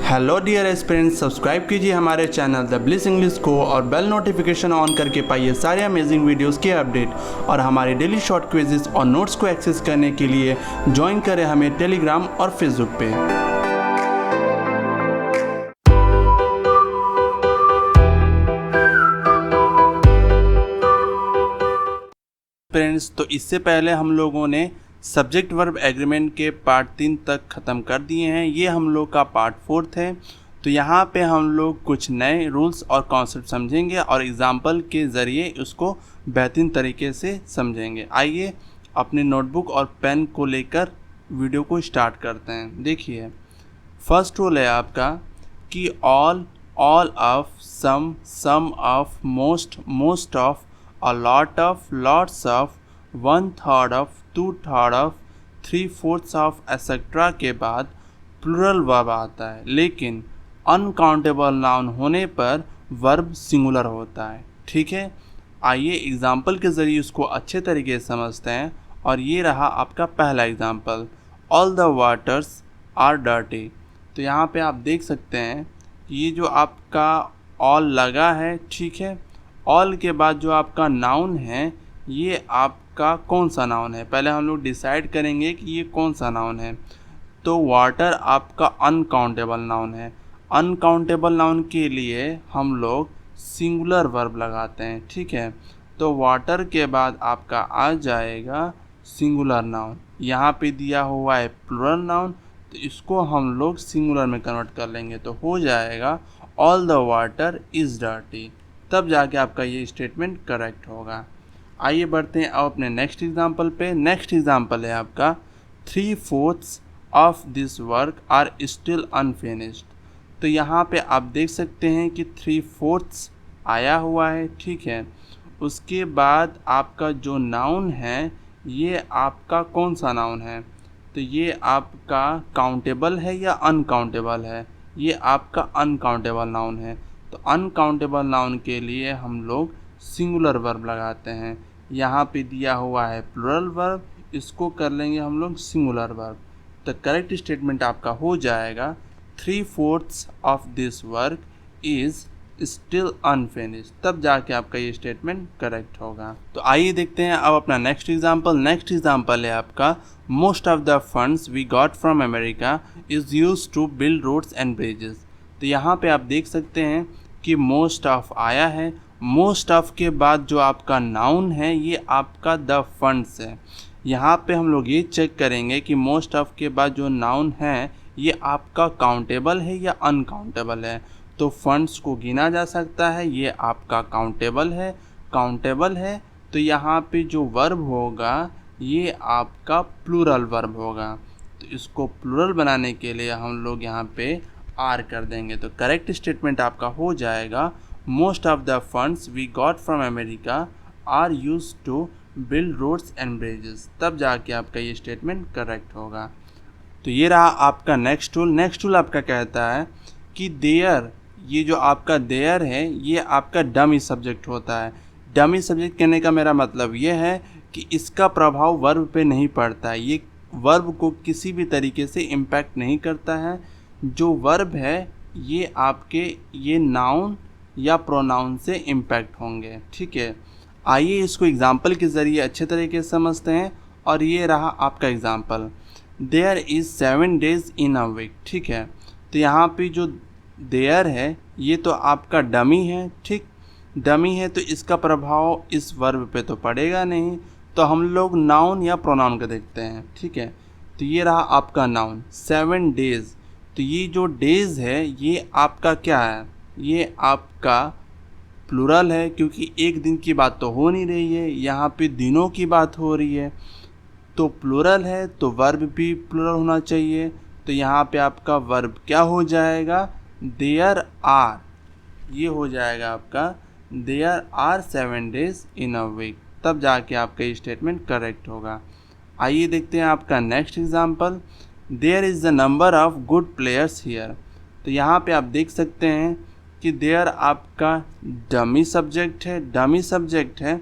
Hello dear aspirants, subscribe कीजिए हमारे channel the bliss English को और बेल नोटिफिकेशन ऑन करके पाइए सारे अमेजिंग वीडियोस के अपडेट और हमारे डेली शॉर्ट क्विजेस और नोट्स को एक्सेस करने के लिए ज्वाइन करें हमें टेलीग्राम और फेसबुक पे। फ्रेंड्स, तो इससे पहले हम लोगों ने सब्जेक्ट वर्ब एग्रीमेंट के पार्ट 3 तक ख़त्म कर दिए हैं। ये हम लोग का पार्ट 4 है। तो यहाँ पे हम लोग कुछ नए रूल्स और कॉन्सेप्ट समझेंगे और एग्जाम्पल के ज़रिए उसको बेहतरीन तरीके से समझेंगे। आइए अपने नोटबुक और पेन को लेकर वीडियो को स्टार्ट करते हैं। देखिए, फर्स्ट रूल है आपका कि all of, some of, most of, a lot of, lots of, 1/3 of, 2/3 of, 3/4 of, etc. के बाद प्लूरल वर्ब आता है, लेकिन अनकाउंटेबल नाउन होने पर वर्ब सिंगुलर होता है। ठीक है, आइए एग्जाम्पल के ज़रिए उसको अच्छे तरीके से समझते हैं। और ये रहा आपका पहला example, all the waters are dirty. तो यहाँ पे आप देख सकते हैं ये जो आपका ऑल लगा है, ठीक है, ऑल के बाद जो आपका नाउन है ये आपका कौन सा नाउन है, पहले हम लोग डिसाइड करेंगे कि ये कौन सा नाउन है। तो वाटर आपका अनकाउंटेबल नाउन है। अनकाउंटेबल नाउन के लिए हम लोग सिंगुलर वर्ब लगाते हैं। ठीक है, तो वाटर के बाद आपका आ जाएगा सिंगुलर नाउन। यहाँ पे दिया हुआ है प्लूरल नाउन, तो इसको हम लोग सिंगुलर में कन्वर्ट कर लेंगे तो हो जाएगा all the water is dirty. तब जाके आपका ये स्टेटमेंट करेक्ट होगा। आइए बढ़ते हैं अब अपने नेक्स्ट एग्जांपल पे। नेक्स्ट एग्जांपल है आपका 3/4 of this work are still unfinished. तो यहाँ पे आप देख सकते हैं कि 3/4 आया हुआ है। ठीक है, उसके बाद आपका जो नाउन है ये आपका कौन सा नाउन है, तो ये आपका काउंटेबल है या अनकाउंटेबल है, ये आपका अनकाउंटेबल नाउन है। तो अनकाउंटेबल नाउन के लिए हम लोग सिंगुलर वर्ब लगाते हैं। यहाँ पे दिया हुआ है प्लूरल वर्ब, इसको कर लेंगे हम लोग सिंगुलर वर्ब। तो करेक्ट स्टेटमेंट आपका हो जाएगा 3/4 of this work is still unfinished. तब जाके आपका ये स्टेटमेंट करेक्ट होगा। तो आइए देखते हैं अब अपना नेक्स्ट एग्जाम्पल। नेक्स्ट एग्जाम्पल है आपका most of the funds we got from America is used to build roads and bridges. तो यहाँ पे आप देख सकते हैं कि मोस्ट ऑफ आया है। मोस्ट ऑफ के बाद जो आपका नाउन है ये आपका द फंड्स है। यहाँ पे हम लोग ये चेक करेंगे कि मोस्ट ऑफ के बाद जो नाउन है ये आपका काउंटेबल है या अनकाउंटेबल है। तो फंड्स को गिना जा सकता है, ये आपका काउंटेबल है। तो यहाँ पे जो वर्ब होगा ये आपका प्लूरल वर्ब होगा। तो इसको प्लूरल बनाने के लिए हम लोग यहाँ पे आर कर देंगे। तो करेक्ट स्टेटमेंट आपका हो जाएगा most of the funds we got from America are use to build roads and bridges. तब जाके आपका ये स्टेटमेंट करेक्ट होगा। तो ये रहा आपका नेक्स्ट टूल। नेक्स्ट टूल आपका कहता है कि देयर, ये जो आपका देयर है ये आपका डमी सब्जेक्ट होता है। डमी सब्जेक्ट कहने का मेरा मतलब ये है कि इसका प्रभाव वर्ब पे नहीं पड़ता है, ये वर्ब को किसी भी तरीके से इम्पैक्ट नहीं करता है। जो वर्ब है ये आपके ये नाउन या प्रोनाउन से इम्पैक्ट होंगे। ठीक है, आइए इसको एग्जाम्पल के ज़रिए अच्छे तरीके से समझते हैं। और ये रहा आपका example, there is 7 days in a week. ठीक है, तो यहाँ पे जो देयर है ये तो आपका डमी है। ठीक, डमी है तो इसका प्रभाव इस वर्ब पे तो पड़ेगा नहीं, तो हम लोग नाउन या प्रोनाउन का देखते हैं। ठीक है, तो ये रहा आपका नाउन 7 days। तो ये जो डेज़ है ये आपका क्या है, ये आपका प्लूरल है, क्योंकि एक दिन की बात तो हो नहीं रही है, यहाँ पे दिनों की बात हो रही है। तो प्लूरल है तो वर्ब भी प्लूरल होना चाहिए। तो यहाँ पे आपका वर्ब क्या हो जाएगा, देयर आर, ये हो जाएगा आपका there are 7 days in a week. तब जाके आपका ये स्टेटमेंट करेक्ट होगा। आइए देखते हैं आपका next example, there is the number of good players here. तो यहाँ पे आप देख सकते हैं कि देयर आपका डमी सब्जेक्ट है।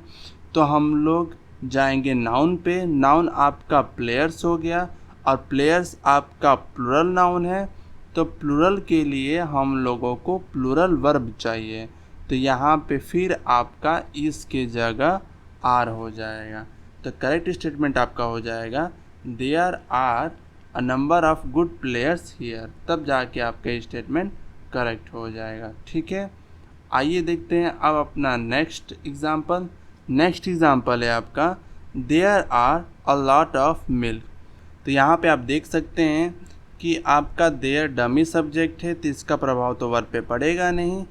तो हम लोग जाएंगे नाउन पे। नाउन आपका प्लेयर्स हो गया और प्लेयर्स आपका प्लूरल नाउन है। तो प्लूरल के लिए हम लोगों को प्लूरल वर्ब चाहिए, तो यहाँ पे फिर आपका इस के जगह आर हो जाएगा। तो करेक्ट स्टेटमेंट आपका हो जाएगा there are a number of good players here, तब जाके आपका स्टेटमेंट करेक्ट हो जाएगा। ठीक है, आइए देखते हैं अब अपना नेक्स्ट एग्जाम्पल। नेक्स्ट एग्जाम्पल है आपका there are a lot of milk. तो यहाँ पे आप देख सकते हैं कि आपका देयर डमी सब्जेक्ट है, तो इसका प्रभाव तो वर्ब पे पड़ेगा नहीं।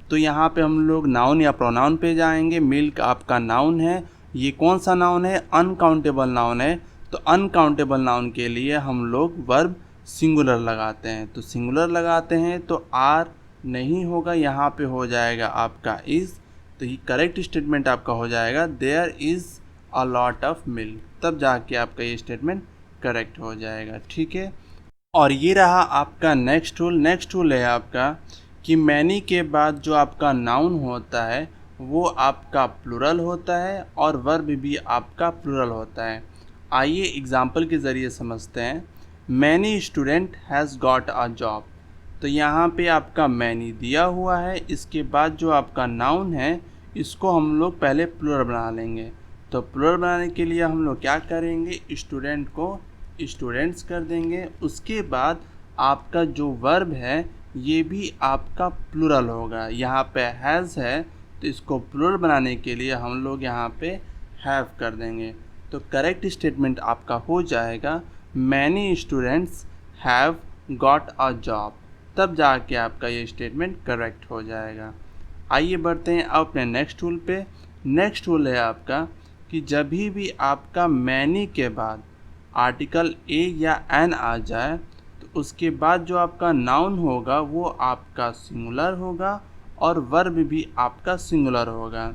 तो यहाँ पे हम लोग नाउन या प्रोनाउन पे जाएंगे। मिल्क आपका नाउन है, ये कौन सा नाउन है? अनकाउंटेबल नाउन है। तो अनकाउंटेबल नाउन के लिए हम लोग वर्ब सिंगुलर लगाते हैं। तो सिंगुलर लगाते हैं तो आर नहीं होगा, यहाँ पे हो जाएगा आपका इज़। तो ये करेक्ट स्टेटमेंट आपका हो जाएगा there is a lot of milk, तब जाके आपका ये स्टेटमेंट करेक्ट हो जाएगा। ठीक है, और ये रहा आपका नेक्स्ट रूल। नेक्स्ट रूल है आपका कि मैनी के बाद जो आपका नाउन होता है वो आपका प्लूरल होता है और वर्ब भी आपका प्लूरल होता है। आइए एग्जाम्पल के ज़रिए समझते हैं। Many student has got a job. तो यहाँ पे आपका मैनी दिया हुआ है, इसके बाद जो आपका नाउन है इसको हम लोग पहले प्लूरल बना लेंगे। तो प्लूरल बनाने के लिए हम लोग क्या करेंगे? स्टूडेंट को स्टूडेंट्स कर देंगे। उसके बाद आपका जो वर्ब है ये भी आपका प्लूरल होगा। यहाँ पे हैज़ है तो इसको प्लूरल बनाने के लिए हम लोग यहाँ पे हैव कर देंगे। तो करेक्ट स्टेटमेंट आपका हो जाएगा many students have got a job, तब जाके आपका ये स्टेटमेंट करेक्ट हो जाएगा। आइए बढ़ते हैं अब अपने नेक्स्ट रूल पे। नेक्स्ट रूल है आपका कि जब भी आपका मैनी के बाद आर्टिकल ए या एन आ जाए तो उसके बाद जो आपका नाउन होगा वो आपका सिंगुलर होगा और वर्ब भी आपका सिंगुलर होगा।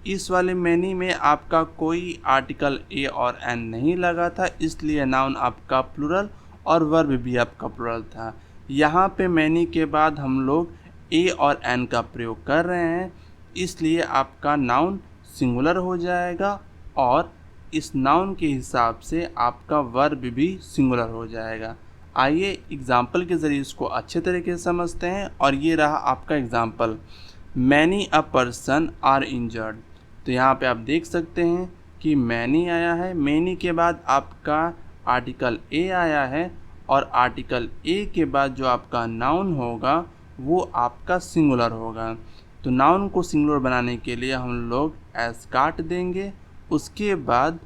इस वाले मैनी में आपका कोई आर्टिकल ए और एन नहीं लगा था, इसलिए नाउन आपका प्लूरल और वर्ब भी आपका प्लूरल था। यहाँ पे मैनी के बाद हम लोग ए और एन का प्रयोग कर रहे हैं, इसलिए आपका नाउन सिंगुलर हो जाएगा और इस नाउन के हिसाब से आपका वर्ब भी सिंगुलर हो जाएगा। आइए एग्जाम्पल के ज़रिए इसको अच्छे तरीके से समझते हैं। और ये रहा आपका example, many a person are injured. तो यहाँ पे आप देख सकते हैं कि मैनी आया है, मैनी के बाद आपका आर्टिकल ए आया है और आर्टिकल ए के बाद जो आपका नाउन होगा वो आपका सिंगुलर होगा। तो नाउन को सिंगुलर बनाने के लिए हम लोग एस काट देंगे। उसके बाद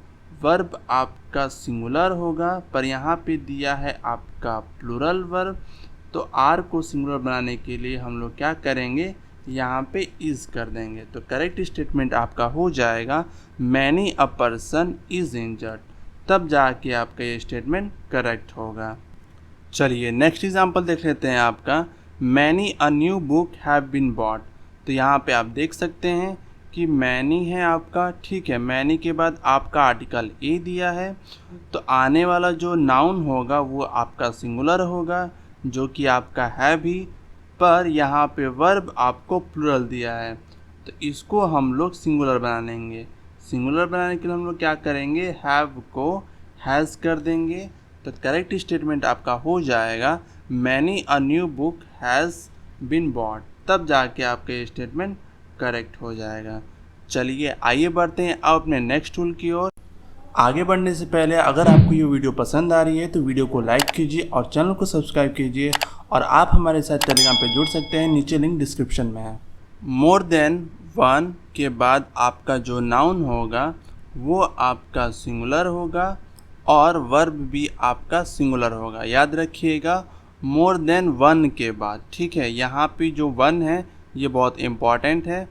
वर्ब आपका सिंगुलर होगा, पर यहाँ पे दिया है आपका प्लूरल वर्ब। तो आर को सिंगुलर बनाने के लिए हम लोग क्या करेंगे? यहाँ पे इज़ कर देंगे। तो करेक्ट स्टेटमेंट आपका हो जाएगा many a person is injured, तब जाके आपका ये स्टेटमेंट करेक्ट होगा। चलिए नेक्स्ट एग्जांपल देख लेते हैं आपका many a new book have been bought. तो यहाँ पे आप देख सकते हैं कि मैनी है आपका, ठीक है। मैनी के बाद आपका आर्टिकल ए दिया है, तो आने वाला जो नाउन होगा वो आपका सिंगुलर होगा जो कि आपका है भी, पर यहाँ पे वर्ब आपको प्लूरल दिया है, तो इसको हम लोग सिंगुलर बना लेंगे। सिंगुलर बनाने के लिए हम लोग क्या करेंगे? हैव को हैज़ कर देंगे। तो करेक्ट स्टेटमेंट आपका हो जाएगा many a new book has been bought, तब जाके आपका ये स्टेटमेंट करेक्ट हो जाएगा। चलिए आइए बढ़ते हैं अब अपने नेक्स्ट रूल की ओर। आगे बढ़ने से पहले अगर आपको ये वीडियो पसंद आ रही है तो वीडियो को लाइक कीजिए और चैनल को सब्सक्राइब कीजिए, और आप हमारे साथ टेलीग्राम पे जुड़ सकते हैं, नीचे लिंक डिस्क्रिप्शन में है। मोर देन वन के बाद आपका जो नाउन होगा वो आपका सिंगुलर होगा और वर्ब भी आपका सिंगुलर होगा। याद रखिएगा मोर देन वन के बाद, ठीक है। यहाँ पे जो वन है ये बहुत इम्पॉर्टेंट है।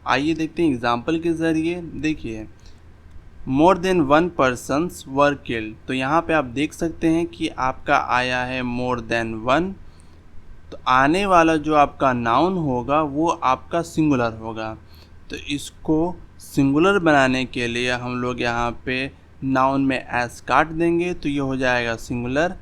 आइए देखते हैं एग्जाम्पल के ज़रिए। देखिए more than one persons were killed. तो यहाँ पे आप देख सकते हैं कि आपका आया है मोर देन वन, तो आने वाला जो आपका नाउन होगा वो आपका सिंगुलर होगा। तो इसको सिंगुलर बनाने के लिए हम लोग यहाँ पे नाउन में एस काट देंगे, तो ये हो जाएगा सिंगुलर,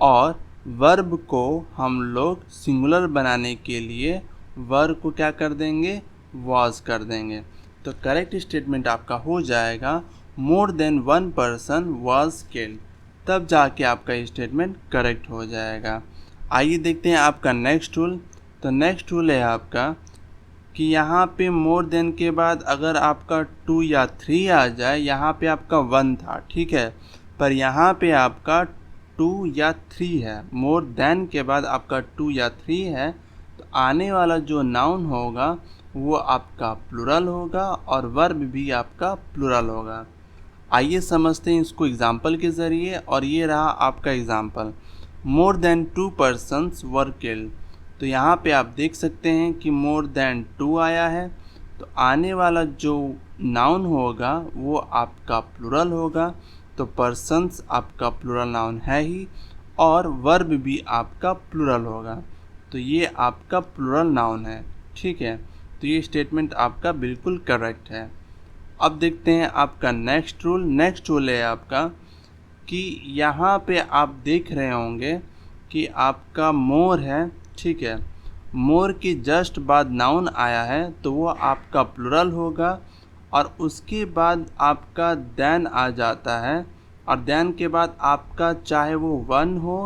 और वर्ब को हम लोग सिंगुलर बनाने के लिए वर्ब को क्या कर देंगे? वॉज कर देंगे। तो करेक्ट स्टेटमेंट आपका हो जाएगा more than one person was killed, तब जाके आपका स्टेटमेंट करेक्ट हो जाएगा। आइए देखते हैं आपका नेक्स्ट टूल। तो नेक्स्ट टूल है आपका कि यहाँ पे मोर देन के बाद अगर आपका 2 या 3 आ जाए, यहाँ पे आपका 1 था, ठीक है, पर यहाँ पे आपका 2 या 3 है, मोर देन के बाद आपका 2 या 3 है, तो आने वाला जो नाउन होगा वो आपका प्लूरल होगा और वर्ब भी आपका प्लूरल होगा। आइए समझते हैं इसको एग्जाम्पल के ज़रिए, और ये रहा आपका example, more than 2 persons were killed. तो यहाँ पे आप देख सकते हैं कि मोर देन 2 आया है, तो आने वाला जो नाउन होगा वो आपका प्लूरल होगा। तो पर्सन्स आपका प्लूरल नाउन है ही, और वर्ब भी आपका प्लूरल होगा, तो ये आपका प्लूरल नाउन है, ठीक है। तो ये स्टेटमेंट आपका बिल्कुल करेक्ट है। अब देखते हैं आपका नेक्स्ट रूल। नेक्स्ट रूल है आपका कि यहाँ पे आप देख रहे होंगे कि आपका मोर है, ठीक है, मोर की जस्ट बाद नाउन आया है, तो वो आपका प्लूरल होगा, और उसके बाद आपका देन आ जाता है, और देन के बाद आपका चाहे वो 1 हो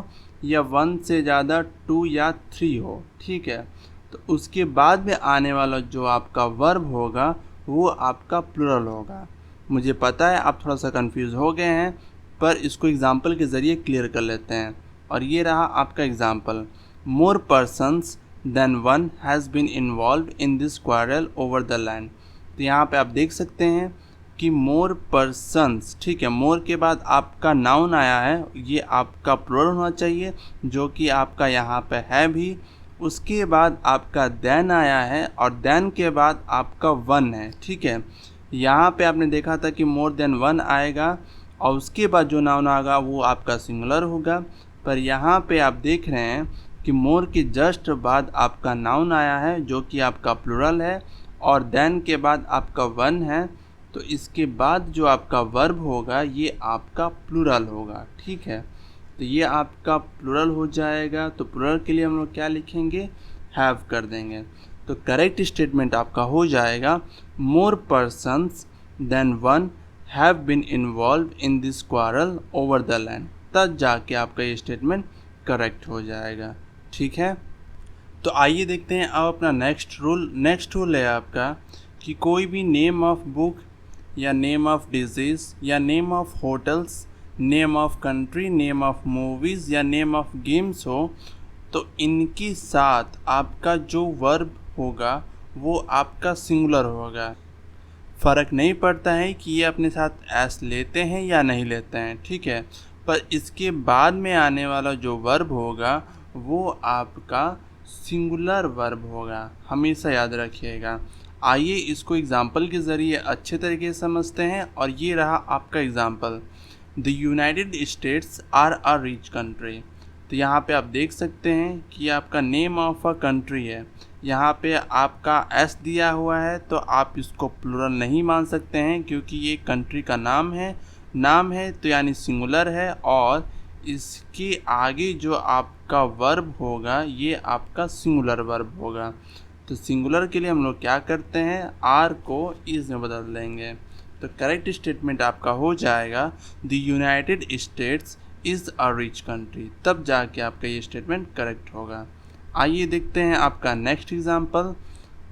या 1 से ज़्यादा 2 या 3 हो, ठीक है, तो उसके बाद में आने वाला जो आपका वर्ब होगा वो आपका प्लूरल होगा। मुझे पता है आप थोड़ा सा कंफ्यूज हो गए हैं, पर इसको एग्जांपल के ज़रिए क्लियर कर लेते हैं। और ये रहा आपका example, more persons than 1 has been involve in this quarrel over the land. तो यहाँ पे आप देख सकते हैं कि मोर पर्सन्स, ठीक है, मोर के बाद आपका नाउन आया है, ये आपका प्लूरल होना चाहिए, जो कि आपका यहाँ पे है भी। उसके बाद आपका देन आया है, और देन के बाद आपका 1 है, ठीक है। यहाँ पे आपने देखा था कि मोर देन 1 आएगा, और उसके बाद जो नाउन आएगा वो आपका सिंगुलर होगा, पर यहाँ पे आप देख रहे हैं कि मोर के जस्ट बाद आपका नाउन आया है जो कि आपका प्लूरल है, और देन के बाद आपका 1 है, तो इसके बाद जो आपका वर्ब होगा ये आपका प्लूरल होगा, ठीक है। तो ये आपका प्लूरल हो जाएगा। तो प्लूरल के लिए हम लोग क्या लिखेंगे, हैव कर देंगे। तो करेक्ट स्टेटमेंट आपका हो जाएगा, more persons than 1 have been involve in this quarrel over the land. तब जाके आपका ये स्टेटमेंट करेक्ट हो जाएगा, ठीक है। तो आइए देखते हैं अब अपना नेक्स्ट रूल। नेक्स्ट रूल है आपका कि कोई भी नेम ऑफ बुक या नेम ऑफ डिजीज़ या name of hotels, name of country, name of movies या नेम ऑफ गेम्स हो, तो इनके साथ आपका जो वर्ब होगा वो आपका सिंगुलर होगा। फ़र्क नहीं पड़ता है कि ये अपने साथ एस लेते हैं या नहीं लेते हैं, ठीक है, पर इसके बाद में आने वाला जो वर्ब होगा वो आपका सिंगुलर वर्ब होगा, हमेशा याद रखिएगा। आइए इसको एग्जाम्पल के ज़रिए अच्छे तरीके से समझते हैं, और ये रहा आपका example, the United States are a rich country. तो यहाँ पे आप देख सकते हैं कि आपका नेम ऑफ अ कंट्री है, यहाँ पे आपका एस दिया हुआ है, तो आप इसको प्लूरल नहीं मान सकते हैं क्योंकि ये कंट्री का नाम है तो यानी सिंगुलर है, और इसके आगे जो आपका वर्ब होगा ये आपका सिंगुलर वर्ब होगा। तो सिंगुलर के लिए हम लोग क्या करते हैं, आर को इज में बदल देंगे। तो करेक्ट स्टेटमेंट आपका हो जाएगा, the United states is a rich country. तब जाके आपका ये स्टेटमेंट करेक्ट होगा। आइए देखते हैं आपका next example,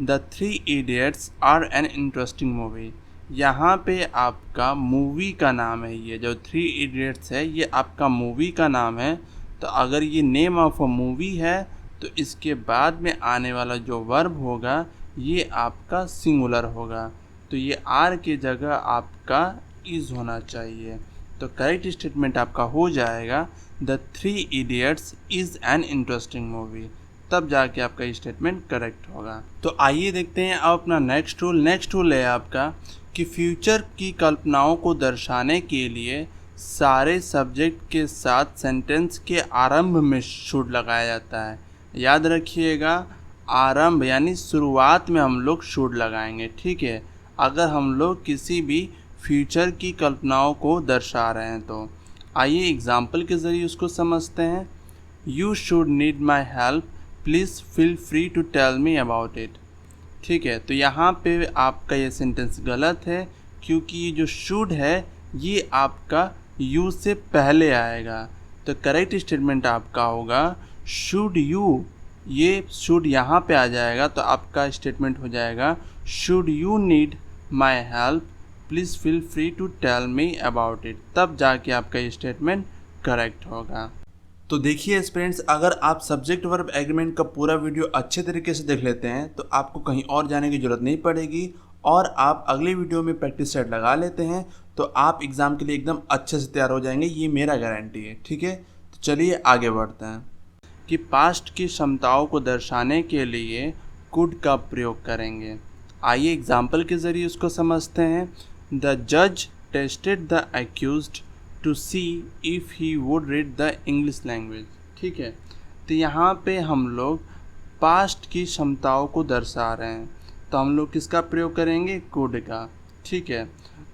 the 3 idiots are an interesting movie. यहाँ पे आपका मूवी का नाम है, ये जो 3 इडियट्स है ये आपका मूवी का नाम है। तो अगर ये नेम ऑफ अ मूवी है तो इसके बाद में आने वाला जो वर्ब होगा ये आपका सिंगुलर होगा, तो ये आर की जगह आपका इज़ होना चाहिए। तो करेक्ट स्टेटमेंट आपका हो जाएगा, the 3 idiots is an interesting movie. तब जाके आपका ये स्टेटमेंट करेक्ट होगा। तो आइए देखते हैं अब अपना नेक्स्ट रूल। नेक्स्ट रूल है आपका कि फ्यूचर की कल्पनाओं को दर्शाने के लिए सारे सब्जेक्ट के साथ सेंटेंस के आरंभ में शुड लगाया जाता है। याद रखिएगा, आरंभ यानी शुरुआत में हम लोग शुड लगाएंगे, ठीक है, अगर हम लोग किसी भी फ्यूचर की कल्पनाओं को दर्शा रहे हैं तो। आइए एग्जाम्पल के ज़रिए उसको समझते हैं। You should need my help, please feel free to tell me about it. ठीक है, तो यहाँ पे आपका ये सेंटेंस गलत है क्योंकि ये जो शुड है ये आपका यू से पहले आएगा। तो करेक्ट स्टेटमेंट आपका होगा, शुड यू, ये शुड यहाँ पे आ जाएगा तो आपका स्टेटमेंट हो जाएगा should you need my help please feel free to tell me about it, तब जाके आपका ये स्टेटमेंट करेक्ट होगा। तो देखिए फ्रेंड्स, अगर आप सब्जेक्ट वर्ब एग्रीमेंट का पूरा वीडियो अच्छे तरीके से देख लेते हैं तो आपको कहीं और जाने की ज़रूरत नहीं पड़ेगी और आप अगले वीडियो में प्रैक्टिस सेट लगा लेते हैं तो आप एग्ज़ाम के लिए एकदम अच्छे से तैयार हो जाएंगे, ये मेरा गारंटी है। ठीक है, तो चलिए आगे बढ़ते हैं कि पास्ट की क्षमताओं को दर्शाने के लिए कुड का प्रयोग करेंगे। आइए एग्जाम्पल के ज़रिए उसको समझते हैं। द जज tested the accused to see if he would read the English language. ठीक है, तो यहाँ पे हम लोग पास्ट की क्षमताओं को दर्शा रहे हैं तो हम लोग किसका प्रयोग करेंगे, कुड का। ठीक है,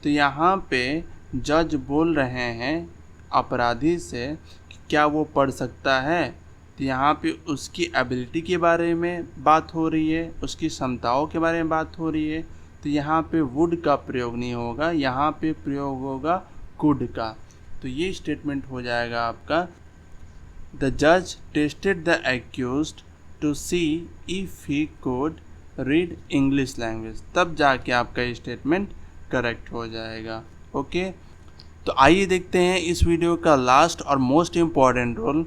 तो यहाँ पे जज बोल रहे हैं अपराधी से कि क्या वो पढ़ सकता है, तो यहाँ पे उसकी एबिलिटी के बारे में बात हो रही है, उसकी क्षमताओं के बारे में बात हो रही है, तो यहाँ पे वुड का प्रयोग नहीं होगा, यहाँ पे प्रयोग होगा कुड का। तो ये स्टेटमेंट हो जाएगा आपका द जज tested the accused to see if he could read English language, तब जाके आपका ये स्टेटमेंट करेक्ट हो जाएगा। ओके, तो आइए देखते हैं इस वीडियो का लास्ट और मोस्ट इम्पॉर्टेंट रूल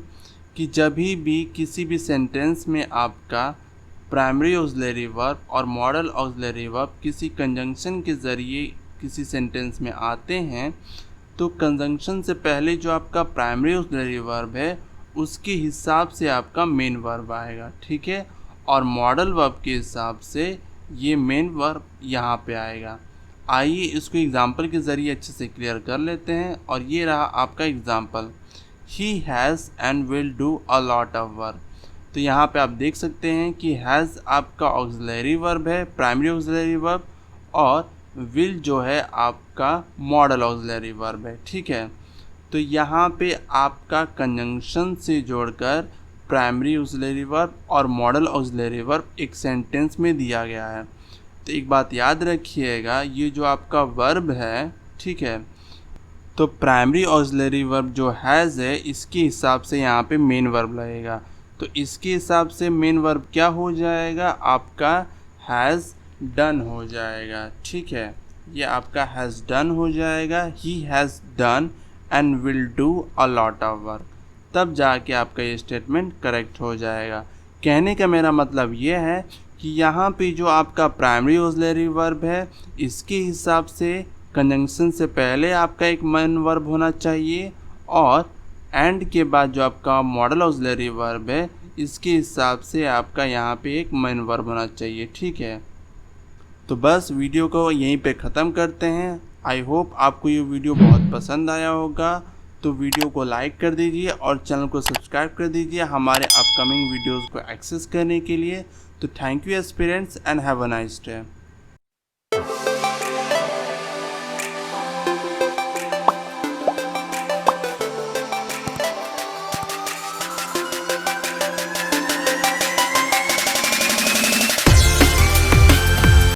कि जब भी किसी भी सेंटेंस में आपका प्राइमरी ऑक्सिलरी वर्ब और मॉडल ऑक्सिलरी वर्ब किसी कंजंक्शन के ज़रिए किसी सेंटेंस में आते हैं तो कंजंक्शन से पहले जो आपका प्राइमरी ऑक्सिलरी वर्ब है उसके हिसाब से आपका मेन वर्ब आएगा। ठीक है, और मॉडल वर्ब के हिसाब से ये मेन वर्ब यहाँ पे आएगा। आइए इसको एग्जांपल के ज़रिए अच्छे से क्लियर कर लेते हैं और ये रहा आपका example, he has and will do a lot of work. तो यहाँ पे आप देख सकते हैं कि हैज़ आपका ऑक्सिलरी वर्ब है, प्राइमरी ऑक्सिलरी वर्ब, और विल जो है आपका मॉडल ऑक्सिलरी वर्ब है। ठीक है, तो यहाँ पे आपका कंजंक्शन से जोड़कर प्राइमरी ऑक्सिलरी वर्ब और मॉडल ऑक्सिलरी वर्ब एक सेंटेंस में दिया गया है। तो एक बात याद रखिएगा, ये जो आपका वर्ब है, ठीक है, तो प्राइमरी ऑक्सिलरी वर्ब जो हैज़ है इसके हिसाब से यहाँ पे मेन वर्ब लगेगा। तो इसके हिसाब से मेन वर्ब क्या हो जाएगा, आपका हैज़ डन हो जाएगा। ठीक है, ये आपका हैज़ डन हो जाएगा, he has done and will do a lot of work, तब जाके आपका ये स्टेटमेंट करेक्ट हो जाएगा। कहने का मेरा मतलब ये है कि यहाँ पे जो आपका प्राइमरी ऑक्सिलरी वर्ब है इसके हिसाब से कंजंक्शन से पहले आपका एक मेन वर्ब होना चाहिए और एंड के बाद जो आपका मॉडल ऑक्सिलरी वर्ब है इसके हिसाब से आपका यहाँ पे एक मेन वर्ब होना चाहिए। ठीक है, तो बस वीडियो को यहीं पे ख़त्म करते हैं। आई होप आपको ये वीडियो बहुत पसंद आया होगा, तो वीडियो को लाइक कर दीजिए और चैनल को सब्सक्राइब कर दीजिए हमारे अपकमिंग वीडियोज़ को एक्सेस करने के लिए। तो thank you aspirants and have a nice day.